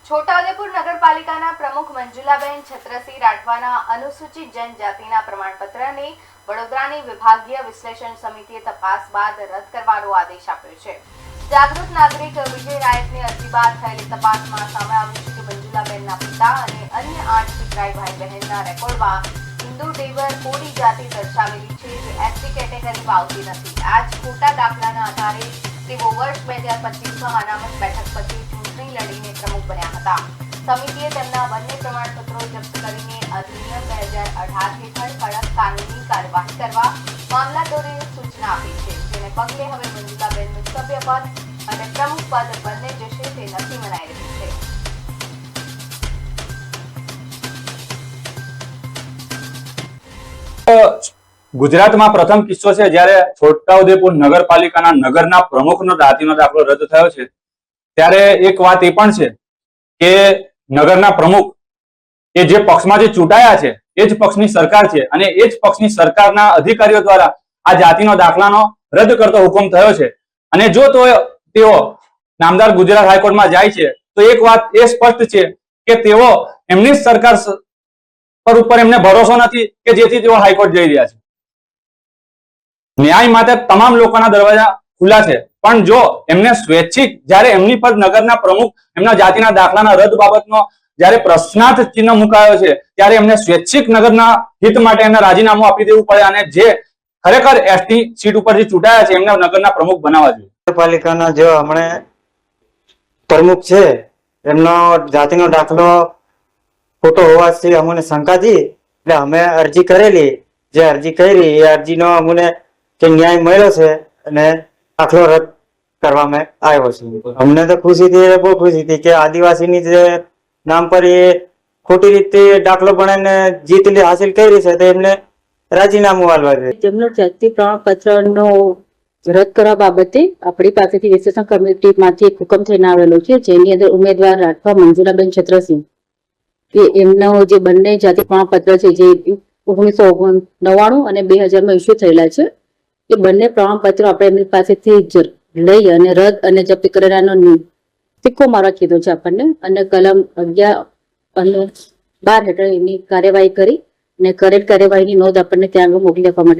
છોટાઉદેપુર નગરપાલિકાના પ્રમુખ મંજુલાબેન છત્રસિંહ રાઠવાના અનુસૂચિત જનજાતિના પ્રમાણપત્રને વડોદરાની વિભાગીય વિશ્લેષણ સમિતિએ તપાસ બાદ રદ કરવાનો આદેશ આપ્યો છે। જાગૃત નાગરિક વિજય નાયકની અરજી બાદ થયેલી તપાસમાં સામે આવ્યું છે કે મંજુલાબેનના પિતા અને અન્ય 8 પિતરાઈ ભાઈ બહેનના રેકોર્ડમાં હિન્દુ ડેવર કોળી જાતિ દર્શાવેલી છે, જે એસટી કેટેગરીમાં આવતી નથી। આ જ ખોટા દાખલાના આધારે તેઓ વર્ષ 2025માં અનામત બેઠક પછી ચૂંટણી લડીને પ્રમુખ બન્યા હતા। સમિતિએ તેમના બંને પ્રમાણપત્રો જપ્ત કરીને અધિનિયમ 2018 હેઠળ કડક કાનૂની કાર્યવાહી કરવા મામલતદારોને સૂચના આપી છે, જેને પગલે હવે મંજુલાબેનનું સભ્યપદ અને પ્રમુખ પદ બંને જશે તે નક્કી મનાઈ રહ્યું છે। ગુજરાતમાં પ્રથમ કિસ્સો છે જ્યારે છોટાઉદેપુર નગરપાલિકાના નગરના પ્રમુખનો જાતિનો દાખલો રદ થયો છે। ત્યારે એક વાત એ પણ છે કે નગરના પ્રમુખ એ જે પક્ષમાંથી ચૂંટાયા છે એ જ પક્ષની સરકાર છે અને એ જ પક્ષની સરકારના અધિકારીઓ દ્વારા આ જાતિનો દાખલાનો રદ કરતો હુકમ થયો છે। અને જો તો તેઓ નામદાર ગુજરાત હાઈકોર્ટમાં જાય છે તો એક વાત એ સ્પષ્ટ છે કે તેઓ એમની સરકાર પર ઉપર એમને ભરોસો નથી કે જેથી તેઓ હાઈકોર્ટ જઈ રહ્યા છે। ન્યાય માટે તમામ લોકોના દરવાજા ખુલ્લા છે, પણ જો એમને સ્વૈચ્છિક જ્યારે એમની પર નગરના પ્રમુખ એમના જાતિના દાખલાના રદ બાબતનો જ્યારે પ્રશ્નાર્થ ચિહ્ન મુકાયો છે ત્યારે એમને સ્વૈચ્છિક નગરના હિત માટે એમને રાજીનામું આપી દેવું પડે અને જે ખરેખર એસટી સીટ ઉપર જે ચૂંટાયા છે એમને નગરના પ્રમુખ બનાવવા જોઈએ। નગરપાલિકાના જે હમણાં પ્રમુખ છે એમનો જાતિનો દાખલો ખોટો હોવાથી અમને શંકા હતી, એટલે અમે અરજી કરેલી। જે અરજી કરી એ અરજીનો અમને કે ન્યાય મળ્યો છે અને દાખલો રદ કરવામાં આવ્યો છે। અમને તો ખુશી થી, બહુ ખુશી હતી કે આદિવાસીની જે નામ પર એ ખોટી રીતે દાખલો બનાવીને જીત હાસિલ કરી છે તો એમને રાજીનામું આપવા જોઈએ। તેમનો જાતિ પ્રમાણપત્રનો રદ કરવા બાબતે આપણી પાસેથી વિશ્લેષણ કમિટીમાંથી એક હુકમ થઈને આવેલો છે, જેની અંદર ઉમેદવાર રાઠવા મંજુલાબેન છત્રસિંહ કે એમનો જે બંને જાતિ પ્રમાણપત્ર છે જે 1999 અને 2000માં ઇસ્યુ થયેલા છે, એ બંને પ્રમાણપત્રો આપણે એમની પાસેથી લઈ અને રદ અને જપ્ત કરેલાનો સિક્કો મારવા કીધો છે આપણને, અને કલમ 11 અને 12 હેઠળ એની કાર્યવાહી કરી અને કરેલ કાર્યવાહીની નોંધ આપણને ત્યાં આગળ મોકલી આપવા માટે